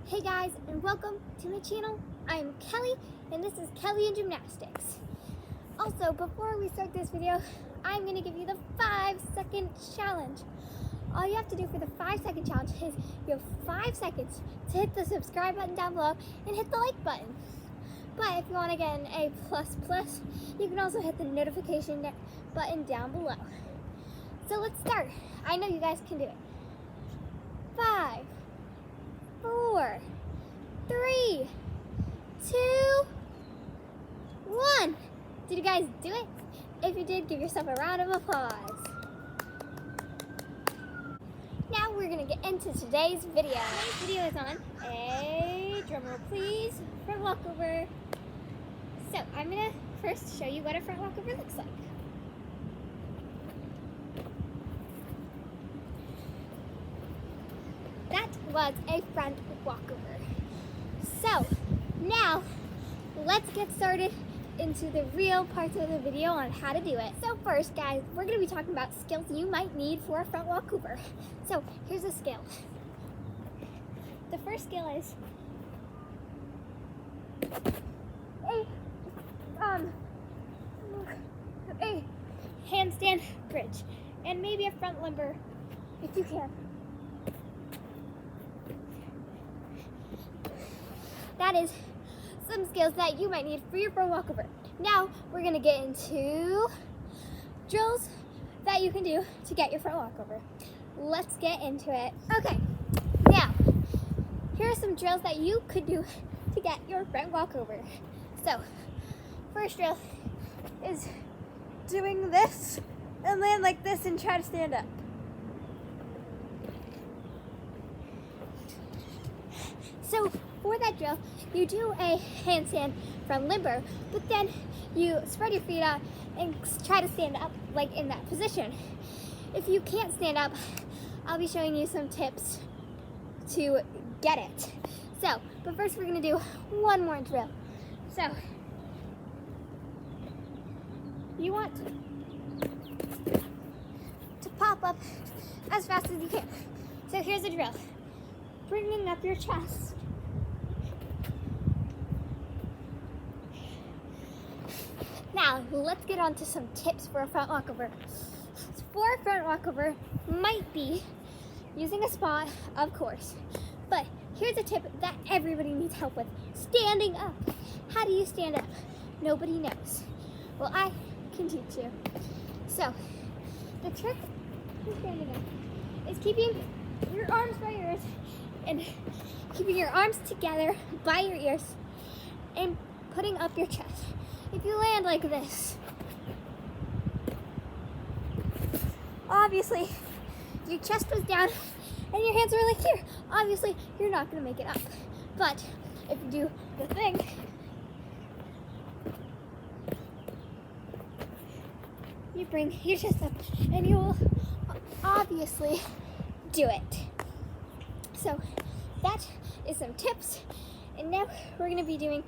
Hey guys, and welcome to my channel. I'm Kelly, and this is Kelly in Gymnastics. Also, before we start this video, I'm going to give you the 5-second challenge. All you have to do for the 5-second challenge is you have 5 seconds to hit the subscribe button down below and hit the like button. But if you want to get an A++, you can also hit the notification button down below. So let's start. I know you guys can do it. 5, 4, 3, 2, 1. Did you guys do it? If you did, give yourself a round of applause. Now we're gonna get into today's video. Today's video is on a drumroll please, front walkover. So I'm gonna first show you what a front walkover looks like. That was a front walkover. So now let's get started into the real parts of the video on how to do it. So first, guys, we're going to be talking about skills you might need for a front walkover. So here's a skill. The first skill is a handstand bridge and maybe a front limber if you can. That is some skills that you might need for your front walkover. Now we're going to get into drills that you can do to get your front walkover. Let's get into it. Okay, now here are some drills that you could do to get your front walkover. So first drill is doing this and land like this and try to stand up. So for that drill, you do a handstand from limber, but then you spread your feet out and try to stand up like in that position. If you can't stand up, I'll be showing you some tips to get it. So, but first we're gonna do one more drill. So, you want to pop up as fast as you can. So here's the drill. Bringing up your chest. Now, let's get on to some tips for a front walkover. For a front walkover, might be using a spot, of course. But here's a tip that everybody needs help with. Standing up. How do you stand up? Nobody knows. Well, I can teach you. So, the trick to standing up is keeping your arms by your ears and keeping your arms together by your ears and putting up your chest. If you land like this, obviously your chest was down and your hands were like here. Obviously you're not going to make it up. But if you do the thing, you bring your chest up and you will obviously do it. So that is some tips, and now we're going to be doing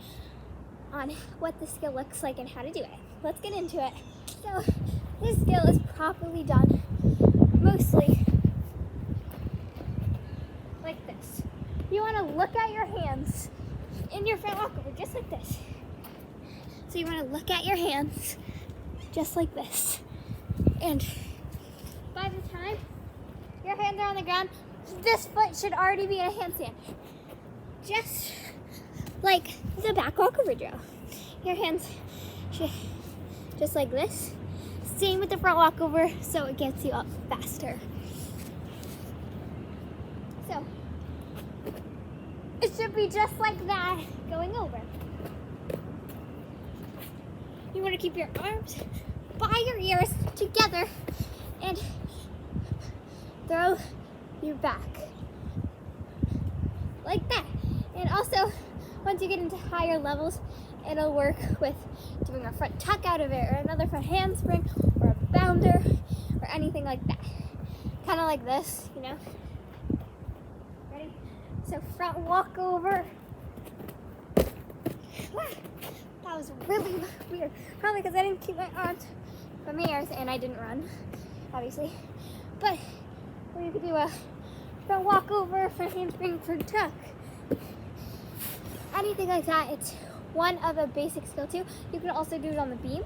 on what the skill looks like and how to do it. Let's get into it. So this skill is properly done mostly like this. You want to look at your hands in your front walkover just like this. So you want to look at your hands just like this. And by the time your hands are on the ground, this foot should already be in a handstand. Just like the back walkover drill. Your hands should just like this. Same with the front walkover, so it gets you up faster. So it should be just like that going over. You want to keep your arms by your ears together and throw your back like that. And also, once you get into higher levels, it'll work with doing a front tuck out of it, or another front handspring, or a bounder, or anything like that. Kind of like this, you know. Ready? So front walkover. That was really weird. Probably because I didn't keep my arms from my ears, and I didn't run, obviously. But, or you could do a front walkover, front handspring, front tuck. anything like that, it's one of a basic skill too. You can also do it on the beam.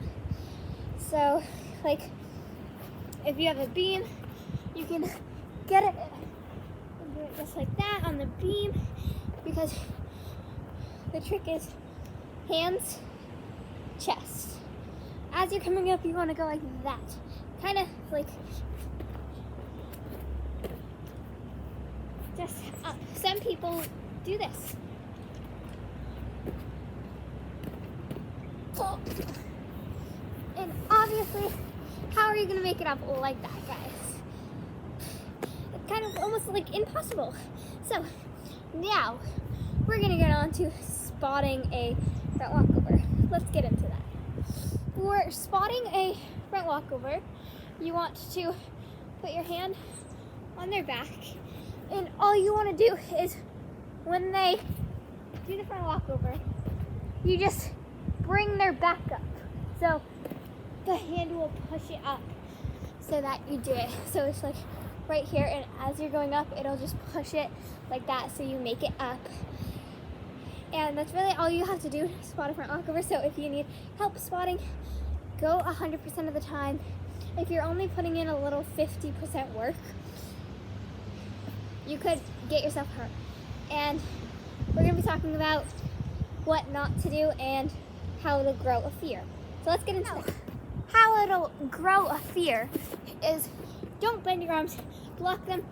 So like if you have a beam, you can get it and do it just like that on the beam, because the trick is hands, chest. As you're coming up, you want to go like that, kind of like just up. Some people do this. And obviously, how are you going to make it up like that, guys? It's kind of almost like impossible. So now we're going to get on to spotting a front walkover. Let's get into that. For spotting a front walkover, you want to put your hand on their back, and all you want to do is when they do the front walkover, you just bring their back up. So the hand will push it up so that you do it. So it's like right here, and as you're going up, it'll just push it like that so you make it up. And that's really all you have to do to spot a front walkover. So if you need help spotting, go 100% of the time. If you're only putting in a little 50% work, you could get yourself hurt. And we're going to be talking about what not to do and how to grow a fear. So let's get into that. How it'll grow a fear is don't bend your arms, block them.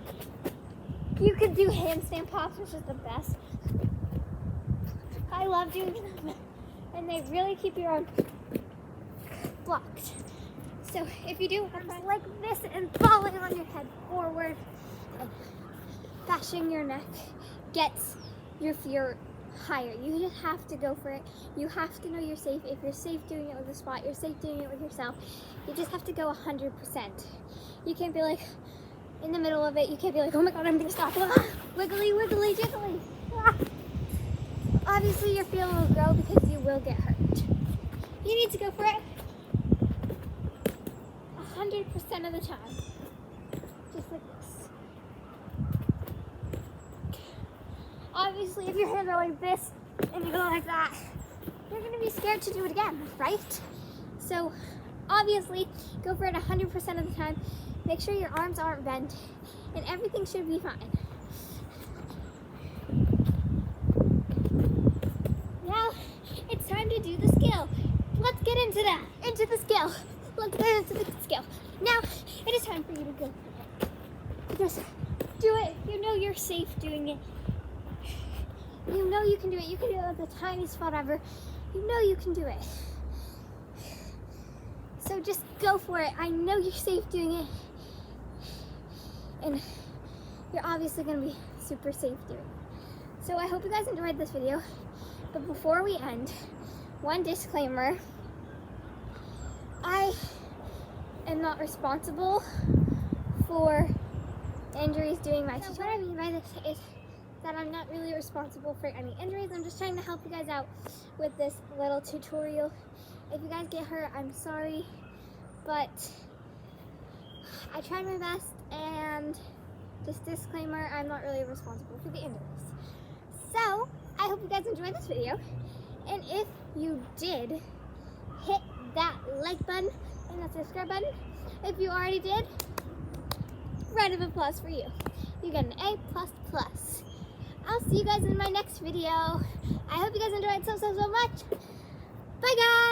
You could do handstand pops, which is the best. I love doing them, and they really keep your arm blocked. So if you do arms like this and falling on your head forward and bashing your neck gets your fear higher. You just have to go for it. You have to know you're safe. If you're safe doing it with a spot, you're safe doing it with yourself. You just have to go 100%. You can't be like in the middle of it. You can't be like, oh my God, I'm gonna stop. Wiggly, wiggly, jiggly. Obviously your fear will grow because you will get hurt. You need to go for it 100% of the time. Just like this. Obviously, if your hands are like this and you go like that, you're going to be scared to do it again, right? So, obviously, go for it 100% of the time. Make sure your arms aren't bent, and everything should be fine. Now, it's time to do the skill. Let's get into that, into the skill. Let's get into the skill. Now, it is time for you to go for it. Just do it. You know you're safe doing it. You know you can do it. You can do it at the tiniest spot ever. You know you can do it. So just go for it. I know you're safe doing it. And you're obviously going to be super safe doing it. So I hope you guys enjoyed this video. But before we end, one disclaimer. I am not responsible for injuries doing my tutorial. What I mean by this is that I'm not really responsible for any injuries. I'm just trying to help you guys out with this little tutorial. If you guys get hurt, I'm sorry, but I tried my best, and just disclaimer, I'm not really responsible for the injuries. So, I hope you guys enjoyed this video, and if you did, hit that like button and that subscribe button. If you already did, round of applause for you. You get an A++. I'll see you guys in my next video. I hope you guys enjoyed so much. Bye guys!